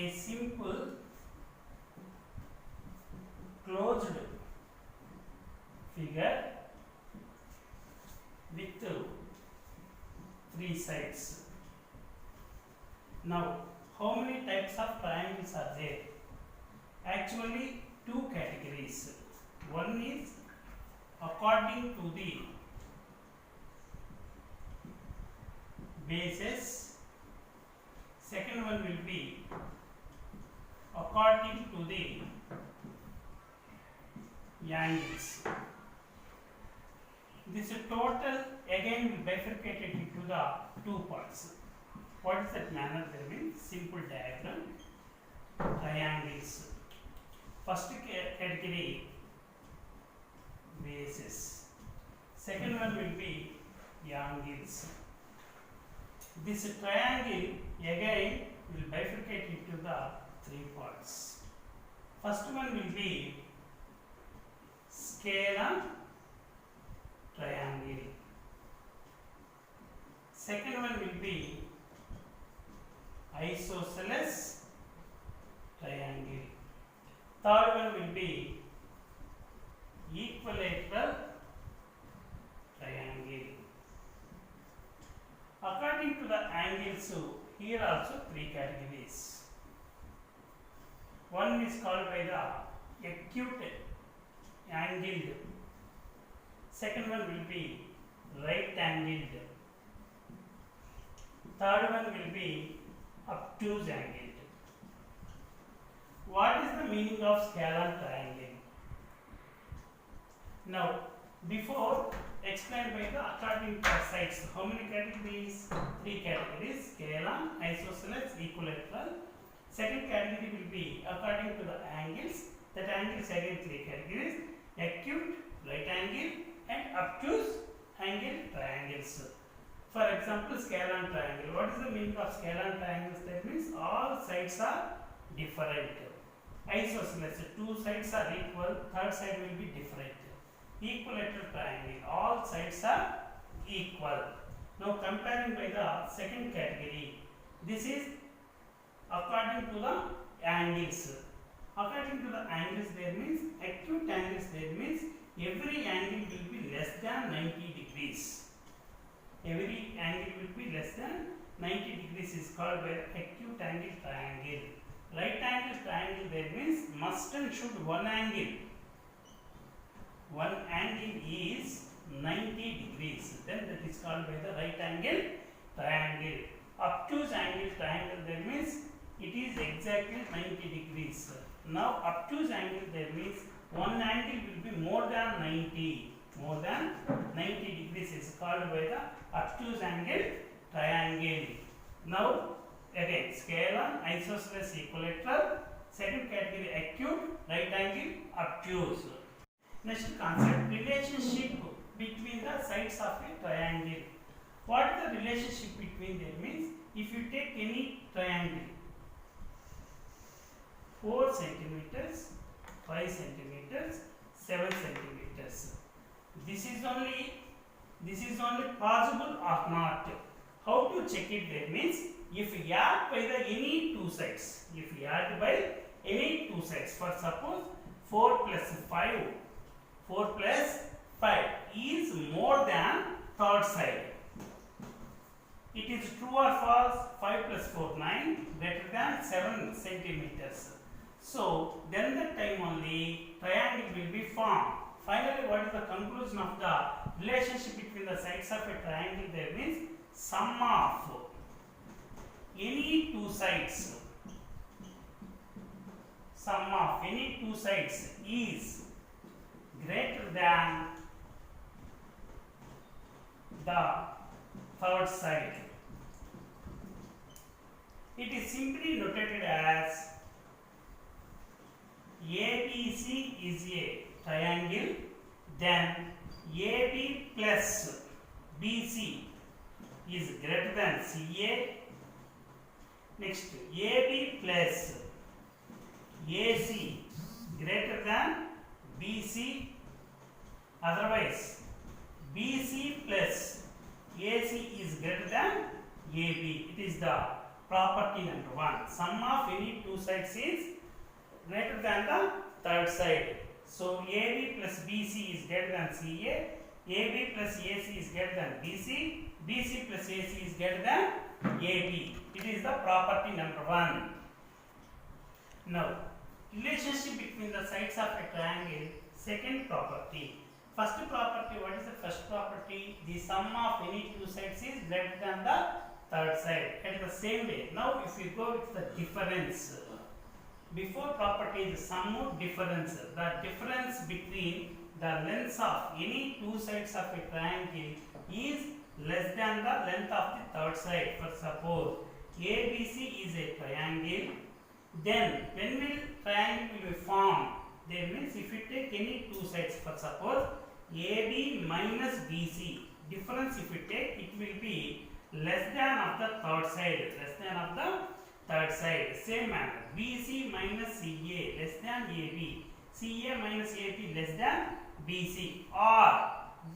a simple closed figure with three sides. Now, how many types of triangles are there? Actually, two categories. One is according to the bases. Second one will be according to the angles. This total again will bifurcate it into the two parts. What is that manner? There means simple diagram, triangles. First category, bases. Second one will be angles. This triangle again will bifurcate into the three parts. First one will be scalar triangle. Second one will be isosceles triangle. Third one will be equilateral triangle. According to the angles, here also three categories. One is called by the acute angled. Second one will be right angled. Third one will be obtuse angled. What is the meaning of scalar triangle? Now, before explained by the according to sides, how many categories? Three categories: scalar, isosceles, equilateral. Second category will be according to the angles. That angles again three categories: acute, right angle, and obtuse angle triangles. For example, scalar triangle. What is the meaning of scalar triangles? That means all sides are different. Isosceles, two sides are equal, third side will be different. Equilateral triangle, all sides are equal. Now comparing by the second category, this is according to the angles. According to the angles, there means acute angles, there means every angle will be less than 90 degrees. Every angle will be less than 90 degrees is called by acute angle triangle. Right angle triangle, there means must and should one angle is 90 degrees, then that is called by the right angle triangle. Obtuse angle triangle, there means it is exactly 90 degrees. Now obtuse angle, there means one angle will be more than 90 degrees is called by the obtuse angle triangle. Now again, scalar, isosceles, equilateral. Second category, acute, right angle, obtuse. Next concept, relationship between the sides of a triangle. What is the relationship between them? Means if you take any triangle, 4 centimeters, 5 centimeters, 7 centimeters. This is only possible or not. How to check it there? Means if you add by the any two sides, for suppose 4 plus 5 is more than third side. It is true or false? 5 plus 4, 9, greater than 7 centimeters. So then the time only triangle will be formed. Finally, what is the conclusion of the relationship between the sides of a triangle? There means sum of any two sides is greater than the third side. It is simply notated as ABC is a triangle, then AB plus BC is greater than CA. Next, AB plus AC greater than BC. Otherwise, BC plus AC is greater than AB. It is the property number 1. Sum of any two sides is greater than the third side. So AB plus BC is greater than CA, AB plus AC is greater than BC, BC plus AC is greater than AB. It is the property number 1. Now, relationship between the sides of a triangle, second property. First property, what is the first property? The sum of any two sides is greater than the third side. At the same way, now if you go with the difference, before property is sum difference. The difference between the lengths of any two sides of a triangle is less than the length of the third side. For suppose ABC is a triangle, then when will triangle will be formed? That means if you take any two sides, for suppose AB minus BC, difference if you take, it will be less than of the third side, less than of the third side. Same manner, BC minus CA less than AB, CA minus AB less than BC, or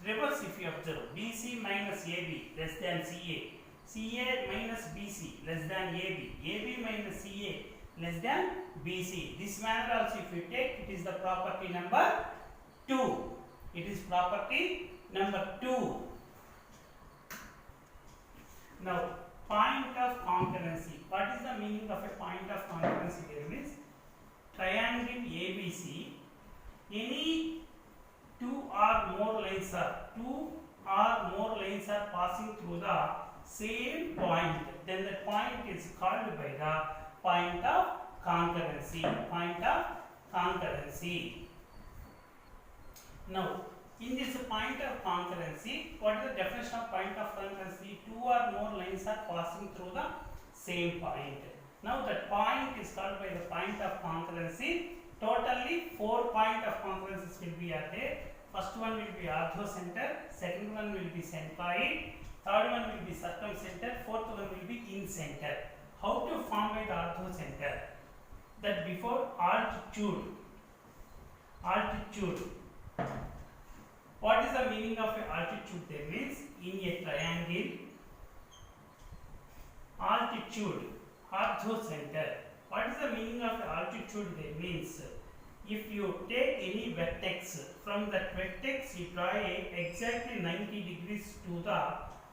reverse if you observe, BC minus AB less than CA, CA minus BC less than AB, AB minus CA less than BC. This manner also if you take, it is the property number 2. It is property number 2. Now, point of concurrency. What is the meaning of a point of concurrency? There means triangle ABC, any two or more lines are passing through the same point, then the point is called by the point of concurrency. Point of concurrency. Now, in this point of concurrency, what is the definition of point of concurrency? Two or more lines are passing through the same point. Now, that point is called by the point of concurrency. Totally 4 points of concurrencies will be there. First one will be orthocenter, second one will be centroid, third one will be circumcenter, fourth one will be incenter. How to form by the orthocenter? That before altitude. What is the meaning of altitude? There means in a triangle, altitude, orthocenter. What is the meaning of altitude? There means if you take any vertex, from that vertex you draw exactly 90 degrees to the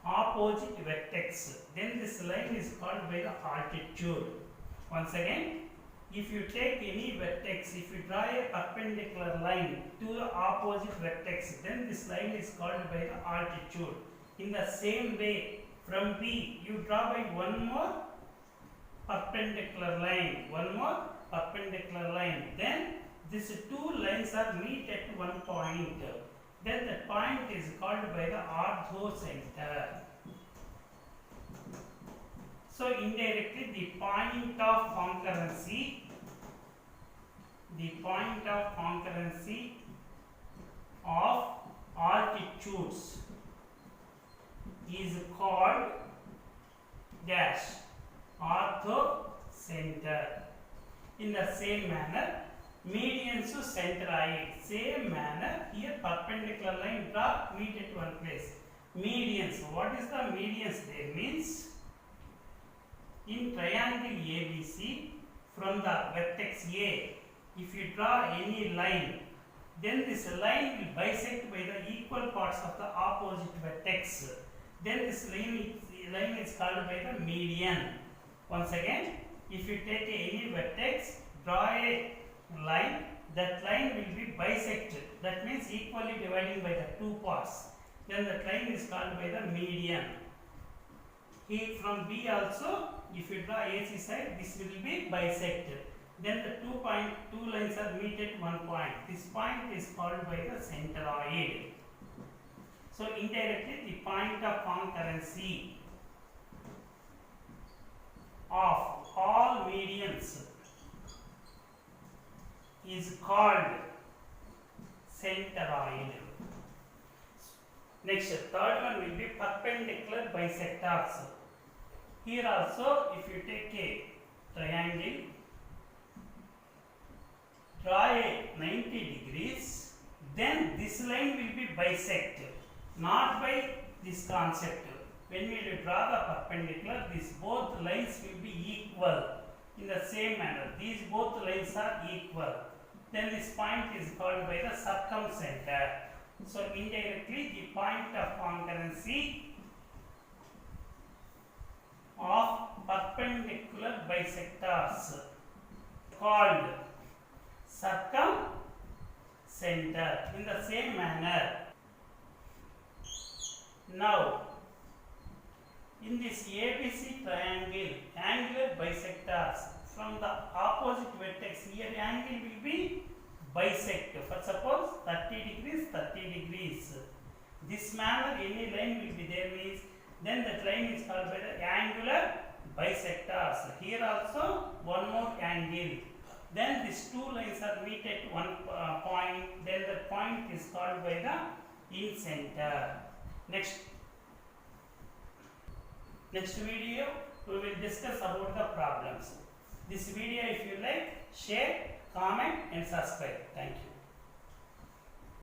opposite vertex, then this line is called by the altitude. Once again, if you take any vertex, if you draw a perpendicular line to the opposite vertex, then this line is called by the altitude. In the same way, from B, you draw by one more perpendicular line, then these two lines are meet at one point. Then the point is called by the orthocenter. So indirectly, the point of concurrency of altitudes is called dash orthocenter. In the same manner, medians to centroid. Same manner, here perpendicular line draw, meet at one place. Medians. What is the medians? There means in triangle ABC, from the vertex A, if you draw any line, then this line will bisect by the equal parts of the opposite vertex. Then this line is called by the median. Once again, if you take any vertex, draw a line, that line will be bisected. That means equally dividing by the two parts. Then that line is called by the median. Here from B also, if you draw AC side, this will be bisected. Then the two lines are meet at one point. This point is called by the centroid. So indirectly, the point of concurrency of all medians is called centroid. Next, third one will be perpendicular bisectors. Here also, if you take a triangle, draw a 90 degrees, then this line will be bisected. Not by this concept. when we draw the perpendicular, these both lines will be equal in the same manner. These both lines are equal. Then this point is called by the circumcenter. So indirectly, the point of congruency of perpendicular bisectors called circumcenter. In the same manner, now in this ABC triangle, angular bisectors from the opposite vertex, here angle will be bisect. For suppose 30 degrees, 30 degrees. This manner any line will be there means, then that line is called by the angular bisectors. Here also one more angle. Then these two lines are meet at one point. Then the point is called by the incenter. Next video we will discuss about the problems. This video if you like, share, comment and subscribe. Thank you.